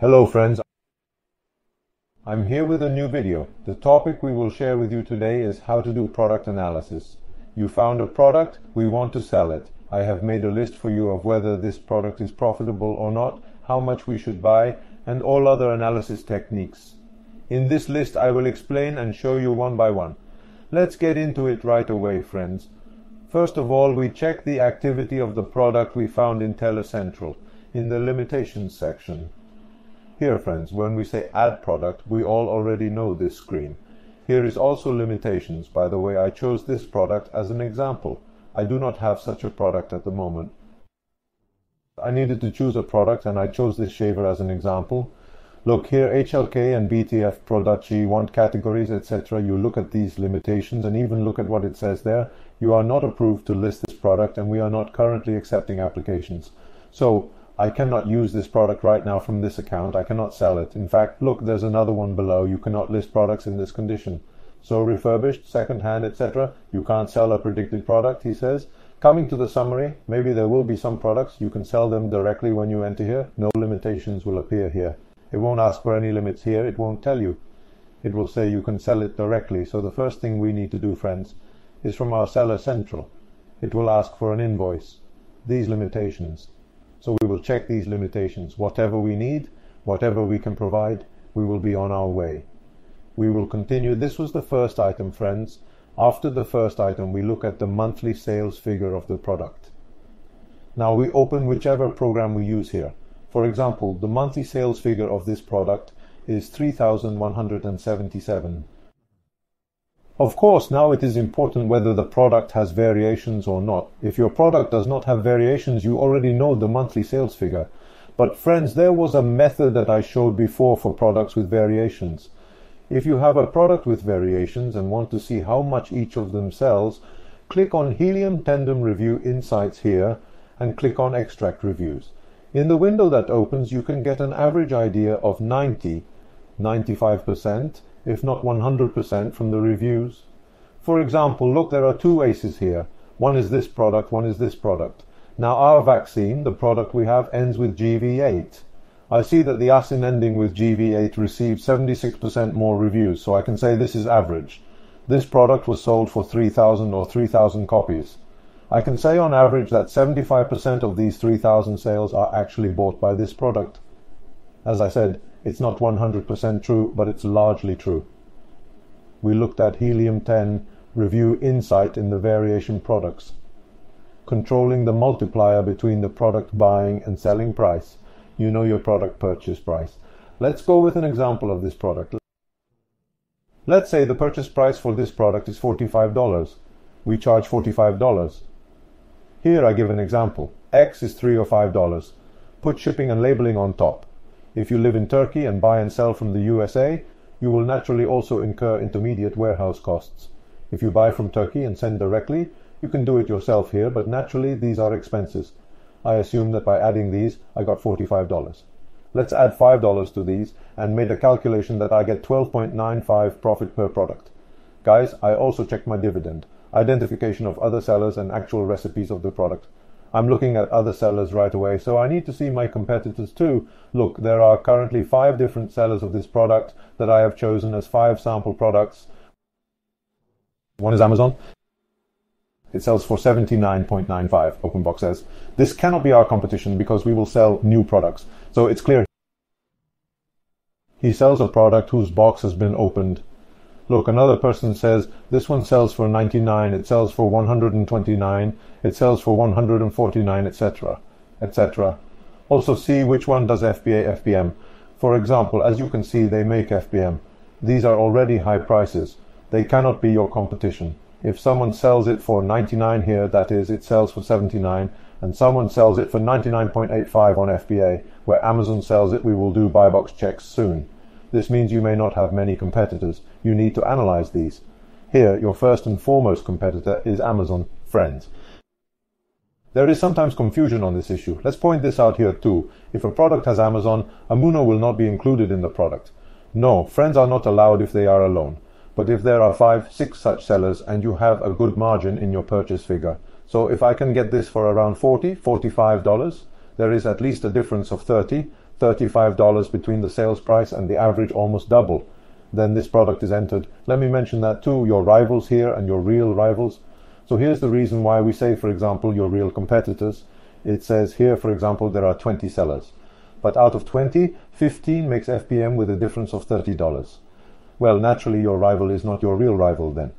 Hello friends, I'm here with a new video. The topic we will share with you today is how to do product analysis. You found a product, we want to sell it. I have made a list for you of whether this product is profitable or not, how much we should buy, and all other analysis techniques. In this list I will explain and show you one by one. Let's get into it right away, friends. First of all, we check the activity of the product we found in Telecentral, in the limitations section. Here, friends, when we say add product, we all already know this screen. Here is also limitations. By the way, I chose this product as an example. I do not have such a product at the moment. I needed to choose a product and I chose this shaver as an example. Look here, HLK and BTF Prodaci want categories, etc. You look at these limitations and even look at what it says there. You are not approved to list this product and we are not currently accepting applications. So, I cannot use this product right now from this account. I cannot sell it. In fact, look, there's another one below. You cannot list products in this condition. So refurbished, second-hand, etc. You can't sell a predicted product, he says. Coming to the summary, maybe there will be some products. You can sell them directly when you enter here. No limitations will appear here. It won't ask for any limits here. It won't tell you. It will say you can sell it directly. So the first thing we need to do, friends, is from our Seller Central. It will ask for an invoice. These limitations. So we will check these limitations. Whatever we need, whatever we can provide, we will be on our way. We will continue. This was the first item, friends. After the first item, we look at the monthly sales figure of the product. Now we open whichever program we use here. For example, the monthly sales figure of this product is 3,177. Of course, now it is important whether the product has variations or not. If your product does not have variations, you already know the monthly sales figure. But friends, there was a method that I showed before for products with variations. If you have a product with variations and want to see how much each of them sells, click on Hellium Tandem Review Insights here and click on Extract Reviews. In the window that opens, you can get an average idea of 95%, if not 100% from the reviews. For example, look, there are two aces here. One is this product, one is this product. Now our vaccine, the product we have, ends with GV8. I see that the ASIN ending with GV8 received 76% more reviews, so I can say this is average. This product was sold for 3,000 or 3,000 copies. I can say on average that 75% of these 3,000 sales are actually bought by this product. As I said, it's not 100% true, but it's largely true. We looked at Helium 10 Review Insight in the variation products, controlling the multiplier between the product buying and selling price. You know your product purchase price. Let's go with an example of this product. Let's say the purchase price for this product is $45. We charge $45. Here I give an example. X is $3 or $5. Put shipping and labeling on top. If you live in Turkey and buy and sell from the USA, you will naturally also incur intermediate warehouse costs. If you buy from Turkey and send directly, you can do it yourself here, but naturally these are expenses. I assume that by adding these, I got $45. Let's add $5 to these and made a calculation that I get 12.95 profit per product. Guys, I also checked my dividend, identification of other sellers and actual recipes of the product. I'm looking at other sellers right away, so I need to see my competitors too. Look, there are currently 5 different sellers of this product that I have chosen as 5 sample products. One is Amazon. It sells for $79.95, OpenBox says. This cannot be our competition because we will sell new products. So it's clear. He sells a product whose box has been opened. Look, another person says, this one sells for 99, it sells for 129, it sells for 149, etc., etc. Also see which one does FBA, FBM. For example, as you can see, they make FBM. These are already high prices. They cannot be your competition. If someone sells it for 99 here, that is, it sells for 79, and someone sells it for 99.85 on FBA, where Amazon sells it, we will do buy box checks soon. This means you may not have many competitors. You need to analyze these. Here, your first and foremost competitor is Amazon, friends. There is sometimes confusion on this issue. Let's point this out here too. If a product has Amazon, Amuno will not be included in the product. No, friends are not allowed if they are alone. But if there are 5, 6 such sellers and you have a good margin in your purchase figure. So if I can get this for around $40, $45, there is at least a difference of 30, $35 between the sales price and the average almost double. Then this product is entered. Let me mention that too, your rivals here and your real rivals. So here's the reason why we say, for example, your real competitors. It says here, for example, there are 20 sellers. But out of 20, 15 makes FBM with a difference of $30. Well, naturally, your rival is not your real rival then.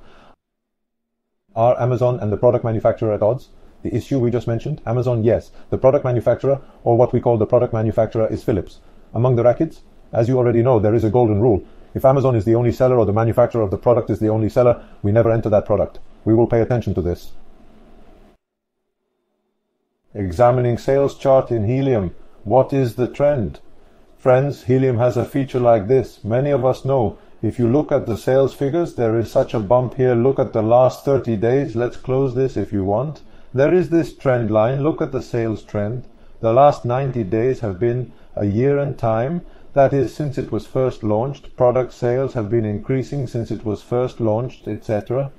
Are Amazon and the product manufacturer at odds? The issue we just mentioned? Amazon, yes. The product manufacturer, or what we call the product manufacturer, is Philips. Among the rackets, as you already know, there is a golden rule. If Amazon is the only seller or the manufacturer of the product is the only seller, we never enter that product. We will pay attention to this. Examining sales chart in Helium. What is the trend? Friends, Helium has a feature like this. Many of us know. If you look at the sales figures, there is such a bump here. Look at the last 30 days. Let's close this if you want. There is this trend line. Look at the sales trend. The last 90 days have been a year and time. That is, since it was first launched. Product sales have been increasing since it was first launched, etc.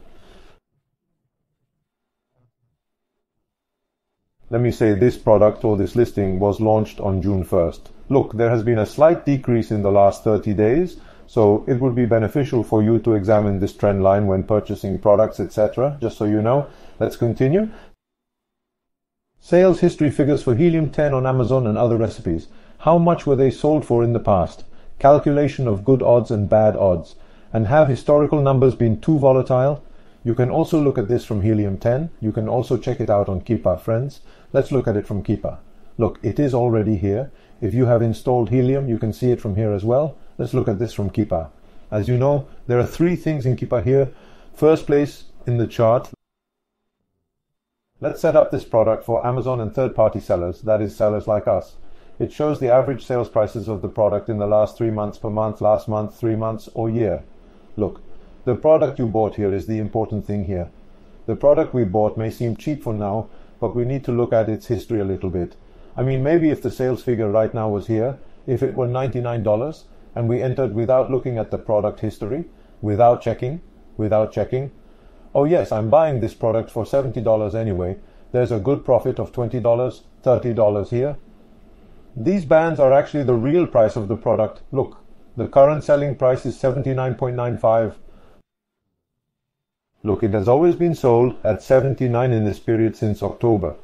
Let me say this product or this listing was launched on June 1st. Look, there has been a slight decrease in the last 30 days, so it would be beneficial for you to examine this trend line when purchasing products, etc. Just so you know. Let's continue. Sales history figures for Helium 10 on Amazon and other recipes. How much were they sold for in the past? Calculation of good odds and bad odds. And have historical numbers been too volatile? You can also look at this from Helium 10. You can also check it out on Keepa, friends. Let's look at it from Keepa. Look, it is already here. If you have installed Helium, you can see it from here as well. Let's look at this from Keepa. As you know, there are three things in Keepa here. First place in the chart. Let's set up this product for Amazon and third-party sellers, that is, sellers like us. It shows the average sales prices of the product in the last 3 months per month, last month, 3 months, or year. Look, the product you bought here is the important thing here. The product we bought may seem cheap for now, but we need to look at its history a little bit. I mean, maybe if the sales figure right now was here, if it were $99, and we entered without looking at the product history, without checking, oh yes, I'm buying this product for $70 anyway, there's a good profit of $20, $30 here. These bands are actually the real price of the product. Look, the current selling price is $79.95. Look, it has always been sold at $79 in this period since October.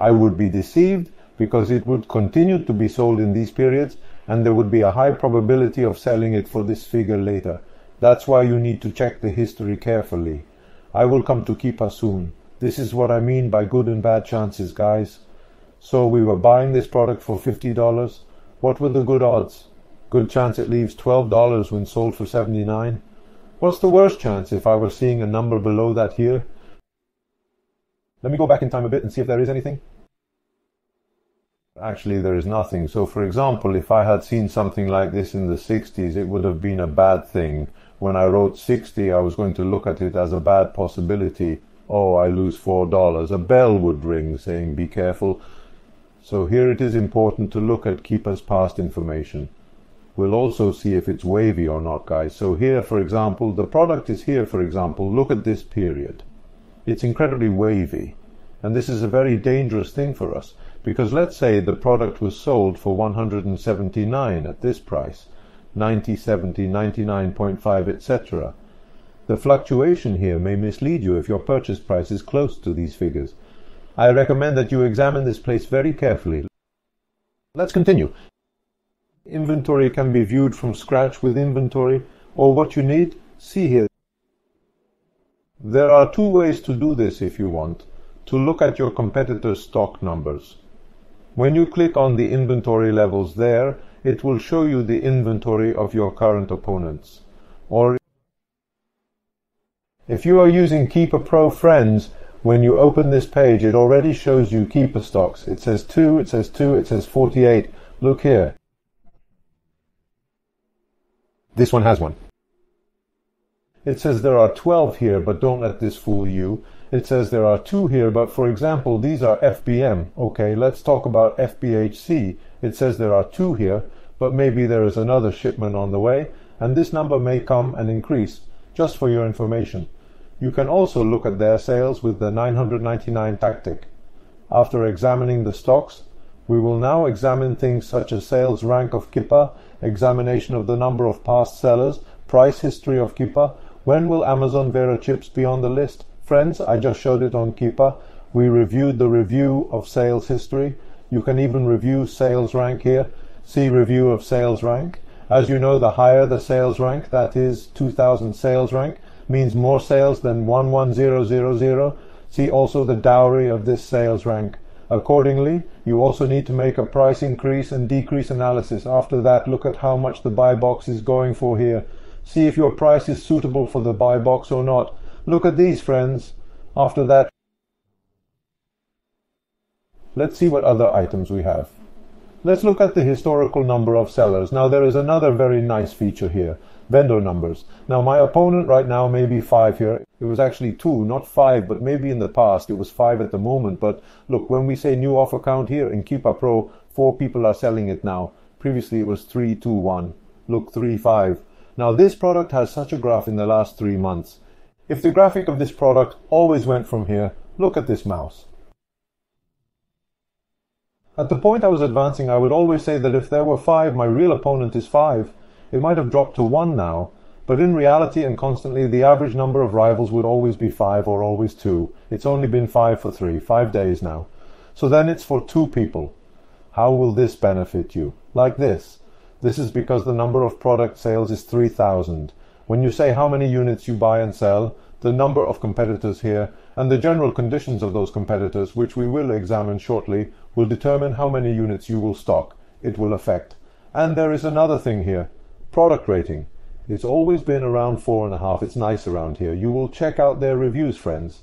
I would be deceived because it would continue to be sold in these periods and there would be a high probability of selling it for this figure later. That's why you need to check the history carefully. I will come to Keepa soon. This is what I mean by good and bad chances, guys. So we were buying this product for $50. What were the good odds? Good chance it leaves $12 when sold for $79. What's the worst chance if I were seeing a number below that here? Let me go back in time a bit and see if there is anything. Actually, there is nothing. So, for example, if I had seen something like this in the 60s, it would have been a bad thing. When I wrote 60, I was going to look at it as a bad possibility. Oh, I lose $4. A bell would ring saying, be careful. So here it is important to look at Keepa's past information. We'll also see if it's wavy or not, guys. So here, for example, the product is here, for example. Look at this period. It's incredibly wavy. And this is a very dangerous thing for us. Because let's say the product was sold for $179 at this price. 90, 70, 99.5, etc. The fluctuation here may mislead you if your purchase price is close to these figures. I recommend that you examine this place very carefully. Let's continue. Inventory can be viewed from scratch with inventory, or what you need, see here. There are two ways to do this if you want. To look at your competitors' stock numbers. When you click on the inventory levels there, it will show you the inventory of your current opponents. Or if you are using Keepa Pro Friends, when you open this page, it already shows you Keepa stocks. It says 2, it says 2, it says 48. Look here. This one has one. It says there are 12 here, but don't let this fool you. It says there are 2 here, but for example, these are FBM. Okay, let's talk about FBHC. It says there are 2 here, but maybe there is another shipment on the way, and this number may come and increase, just for your information. You can also look at their sales with the 999 tactic. After examining the stocks, We will now examine things such as sales rank of Kippa, examination of the number of past sellers, price history of Kippa. When will Amazon Vera chips be on the list? Friends, I just showed it on Kippa. We reviewed the review of sales history. You can even review sales rank here. See review of sales rank. As you know, the higher the sales rank, that is 2000 sales rank, means more sales than 11000. See also the dowry of this sales rank. Accordingly, you also need to make a price increase and decrease analysis. After that, look at how much the buy box is going for here. See if your price is suitable for the buy box or not. Look at these, friends. After that, let's see what other items we have. Let's look at the historical number of sellers. Now there is another very nice feature here, vendor numbers. Now my opponent right now may be 5 here. It was actually 2, not 5, but maybe in the past it was 5 at the moment. But look, when we say new offer count here in Kippa Pro, 4 people are selling it now. Previously it was 3, 2, 1. Look, 3, 5. Now this product has such a graph in the last 3 months. If the graphic of this product always went from here, look at this mouse. At the point I was advancing, I would always say that if there were 5, my real opponent is 5. It might have dropped to 1 now, but in reality and constantly, the average number of rivals would always be 5 or always 2. It's only been 5 for 5 days now. So then it's for 2 people. How will this benefit you? Like this. This is because the number of product sales is 3000. When you say how many units you buy and sell, the number of competitors here, and the general conditions of those competitors, which we will examine shortly, will determine how many units you will stock. It will affect. And there is another thing here. Product rating. It's always been around 4.5. It's nice around here. You will check out their reviews, friends.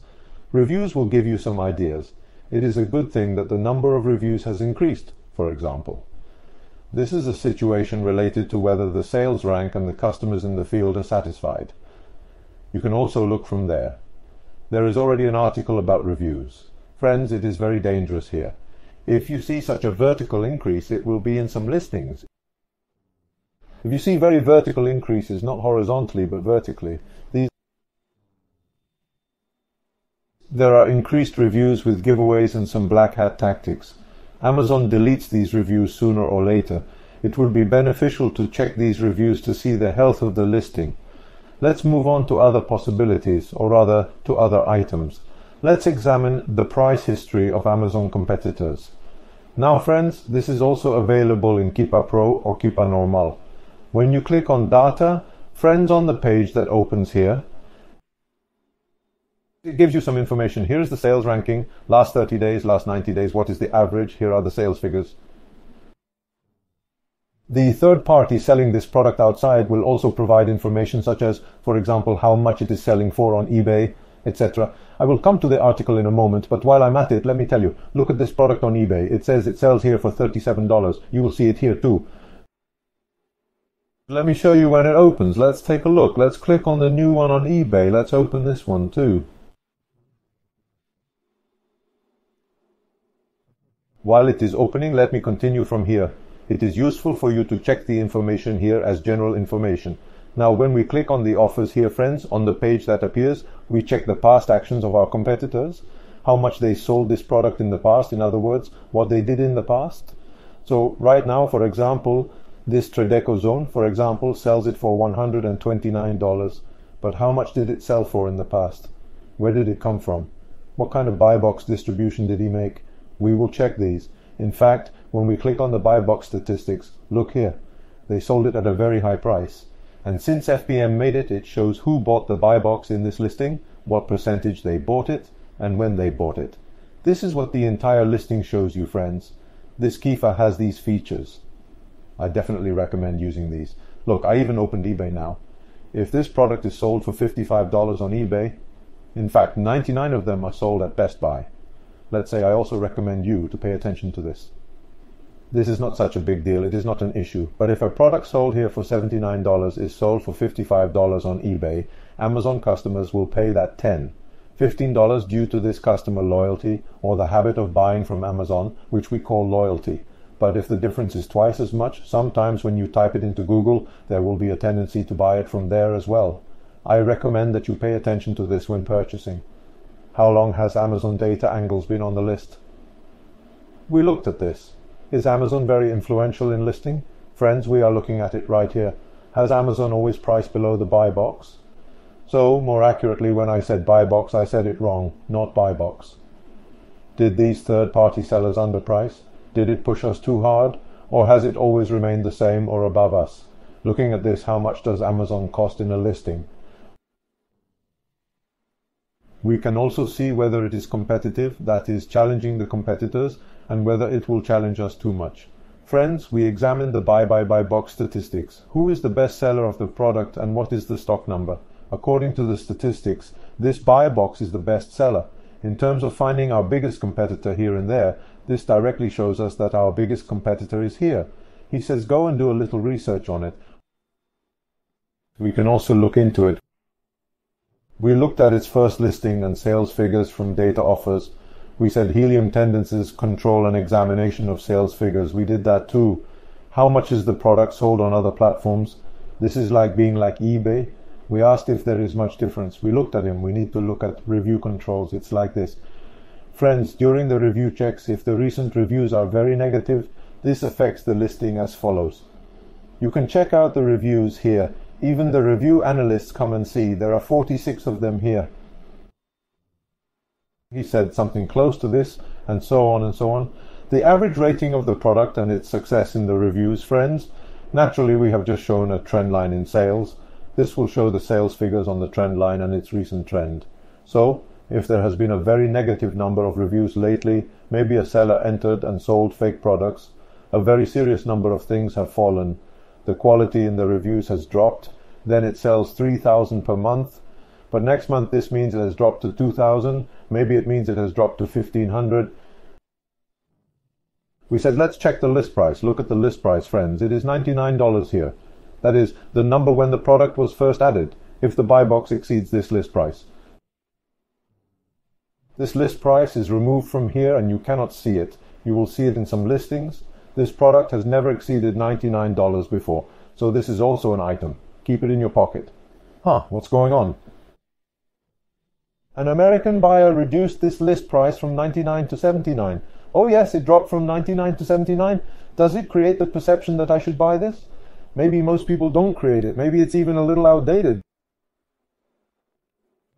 Reviews will give you some ideas. It is a good thing that the number of reviews has increased, for example. This is a situation related to whether the sales rank and the customers in the field are satisfied. You can also look from there. There is already an article about reviews. Friends, it is very dangerous here. If you see such a vertical increase, it will be in some listings. If you see very vertical increases, not horizontally but vertically, there are increased reviews with giveaways and some black hat tactics. Amazon deletes these reviews sooner or later. It would be beneficial to check these reviews to see the health of the listing. Let's move on to other possibilities, or rather to other items. Let's examine the price history of Amazon competitors. Now friends, this is also available in Kippa Pro or Kippa Normal. When you click on data, friends, on the page that opens here, it gives you some information. Here is the sales ranking, last 30 days, last 90 days, what is the average, here are the sales figures. The third party selling this product outside will also provide information such as, for example, how much it is selling for on eBay, etc. I will come to the article in a moment, but while I'm at it, let me tell you, look at this product on eBay. It says it sells here for $37. You will see it here too. Let me show you when it opens. Let's take a look. Let's click on the new one on eBay. Let's open this one too. While it is opening, let me continue from here. It is useful for you to check the information here as general information. Now, when we click on the offers here, friends, on the page that appears, we check the past actions of our competitors, how much they sold this product in the past, in other words, what they did in the past. So right now, for example, this Tredeco Zone, for example, sells it for $129. But how much did it sell for in the past? Where did it come from? What kind of buy box distribution did he make? We will check these. In fact, when we click on the buy box statistics, look here. They sold it at a very high price. And since FBM made it, it shows who bought the buy box in this listing, what percentage they bought it, and when they bought it. This is what the entire listing shows you, friends. This Kippa has these features. I definitely recommend using these. Look, I even opened eBay now. If this product is sold for $55 on eBay, in fact, 99 of them are sold at Best Buy. Let's say I also recommend you to pay attention to this. This is not such a big deal, it is not an issue. But if a product sold here for $79 is sold for $55 on eBay, Amazon customers will pay that $10. $15 due to this customer loyalty or the habit of buying from Amazon, which we call loyalty. But if the difference is twice as much, sometimes when you type it into Google, there will be a tendency to buy it from there as well. I recommend that you pay attention to this when purchasing. How long has Amazon data angles been on the list? We looked at this. Is Amazon very influential in listing? Friends, we are looking at it right here. Has Amazon always priced below the buy box? So, more accurately, when I said buy box, I said it wrong, not buy box. Did these third-party sellers underprice? Did it push us too hard? Or has it always remained the same or above us? Looking at this, how much does Amazon cost in a listing? We can also see whether it is competitive, that is, challenging the competitors, and whether it will challenge us too much. Friends, we examine the buy box statistics. Who is the best seller of the product and what is the stock number? According to the statistics, this buy box is the best seller. In terms of finding our biggest competitor here and there, this directly shows us that our biggest competitor is here. He says go and do a little research on it. We can also look into it. We looked at its first listing and sales figures from data offers. We said Hellium tendencies control an examination of sales figures. We did that too. How much is the product sold on other platforms? This is like being like eBay. We asked if there is much difference. We looked at him. We need to look at review controls. It's like this. Friends, during the review checks, if the recent reviews are very negative, this affects the listing as follows. You can check out the reviews here. Even the review analysts come and see. There are 46 of them here. He said something close to this, and so on and so on. The average rating of the product and its success in the reviews, friends. Naturally, we have just shown a trend line in sales. This will show the sales figures on the trend line and its recent trend. So, if there has been a very negative number of reviews lately, maybe a seller entered and sold fake products, a very serious number of things have fallen. The quality in the reviews has dropped, then it sells 3,000 per month, but next month this means it has dropped to 2,000, maybe it means it has dropped to 1,500. We said let's check the list price. Look at the list price, friends. It is $99 here. That is, the number when the product was first added, if the buy box exceeds this list price. This list price is removed from here and you cannot see it. You will see it in some listings. This product has never exceeded $99 before, so this is also an item. Keep it in your pocket. What's going on? An American buyer reduced this list price from 99 to 79. Oh yes, it dropped from 99 to 79. Does it create the perception that I should buy this? Maybe most people don't create it. Maybe it's even a little outdated.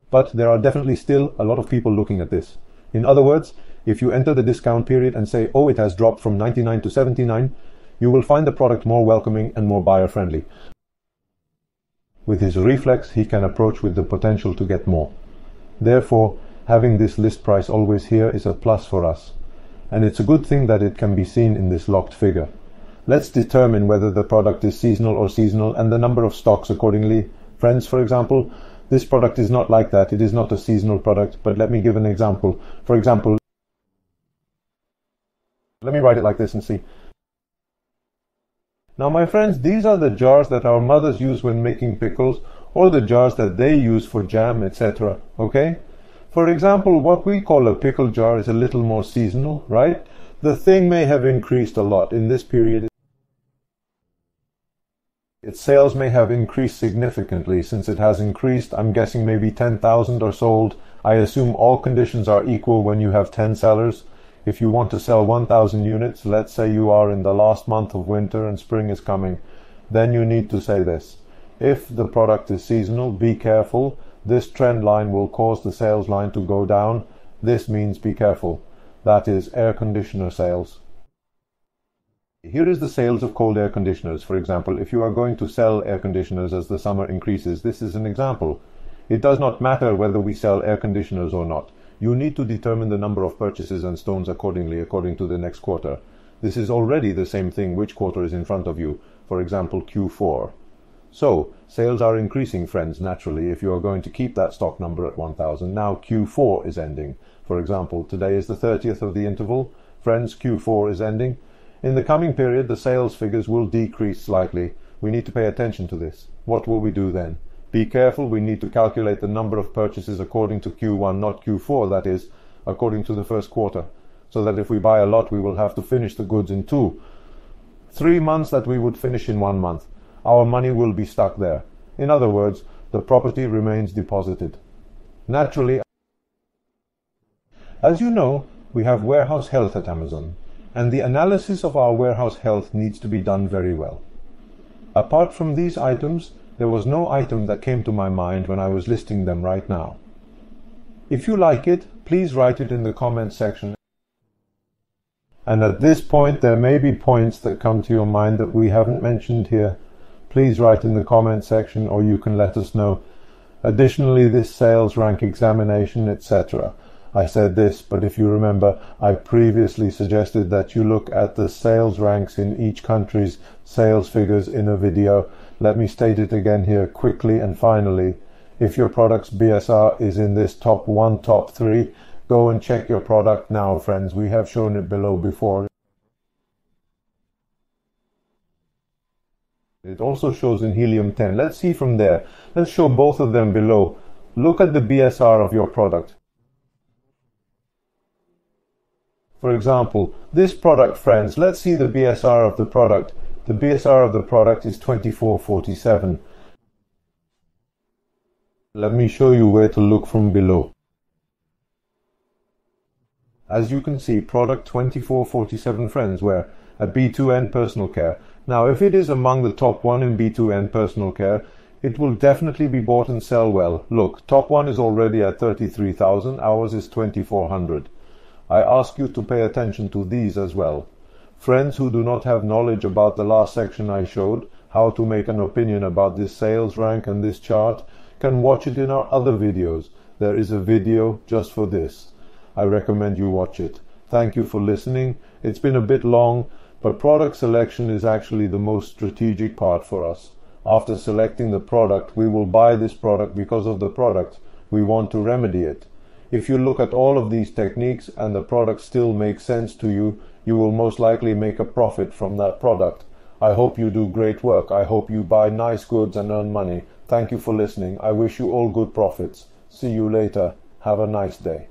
But there are definitely still a lot of people looking at this. In other words, if you enter the discount period and say, oh, it has dropped from 99 to 79, you will find the product more welcoming and more buyer-friendly. With his reflex, he can approach with the potential to get more. Therefore, having this list price always here is a plus for us. And it's a good thing that it can be seen in this locked figure. Let's determine whether the product is seasonal and the number of stocks accordingly. Friends, for example, this product is not like that. It is not a seasonal product, but let me give an example. For example, let me write it like this and see. Now, my friends, these are the jars that our mothers use when making pickles, or the jars that they use for jam, etc. Okay? For example, what we call a pickle jar is a little more seasonal, right? The thing may have increased a lot in this period. Its sales may have increased significantly. Since it has increased, I'm guessing maybe 10,000 are sold. I assume all conditions are equal when you have 10 sellers. If you want to sell 1,000 units, let's say you are in the last month of winter and spring is coming, then you need to say this. If the product is seasonal, be careful. This trend line will cause the sales line to go down. This means be careful. That is air conditioner sales. Here is the sales of cold air conditioners. For example, if you are going to sell air conditioners as the summer increases, this is an example. It does not matter whether we sell air conditioners or not. You need to determine the number of purchases and stones accordingly, according to the next quarter. This is already the same thing which quarter is in front of you. For example, Q4. So, sales are increasing, friends, naturally, if you are going to keep that stock number at 1,000. Now Q4 is ending. For example, today is the 30th of the interval. Friends, Q4 is ending. In the coming period, the sales figures will decrease slightly. We need to pay attention to this. What will we do then? Be careful, we need to calculate the number of purchases according to Q1, not Q4, that is, according to the first quarter. So that if we buy a lot, we will have to finish the goods in 3 months that we would finish in 1 month. Our money will be stuck there. In other words, the property remains deposited. Naturally, as you know, we have warehouse health at Amazon. and the analysis of our warehouse health needs to be done very well. Apart from these items, there was no item that came to my mind when I was listing them right now. If you like it, please write it in the comments section. And at this point, there may be points that come to your mind that we haven't mentioned here. Please write in the comments section, or you can let us know. Additionally, this sales rank examination, etc. I said this, but if you remember, I previously suggested that you look at the sales ranks in each country's sales figures in a video. Let me state it again here quickly and finally. If your product's BSR is in this top 1, top 3, go and check your product now, friends. We have shown it below before. It also shows in Helium 10. Let's see from there. Let's show both of them below. Look at the BSR of your product. For example, this product, friends, let's see the BSR of the product. The BSR of the product is 2447. Let me show you where to look from below. As you can see, product 2447, friends, we're at B2N Personal Care. Now, if it is among the top 1 in B2N Personal Care, it will definitely be bought and sell well. Look, top 1 is already at 33,000, ours is 2400. I ask you to pay attention to these as well. Friends who do not have knowledge about the last section I showed, how to make an opinion about this sales rank and this chart, can watch it in our other videos. There is a video just for this. I recommend you watch it. Thank you for listening. It's been a bit long, but product selection is actually the most strategic part for us. After selecting the product, we will buy this product because of the product. We want to remedy it. If you look at all of these techniques and the product still makes sense to you, you will most likely make a profit from that product. I hope you do great work. I hope you buy nice goods and earn money. Thank you for listening. I wish you all good profits. See you later. Have a nice day.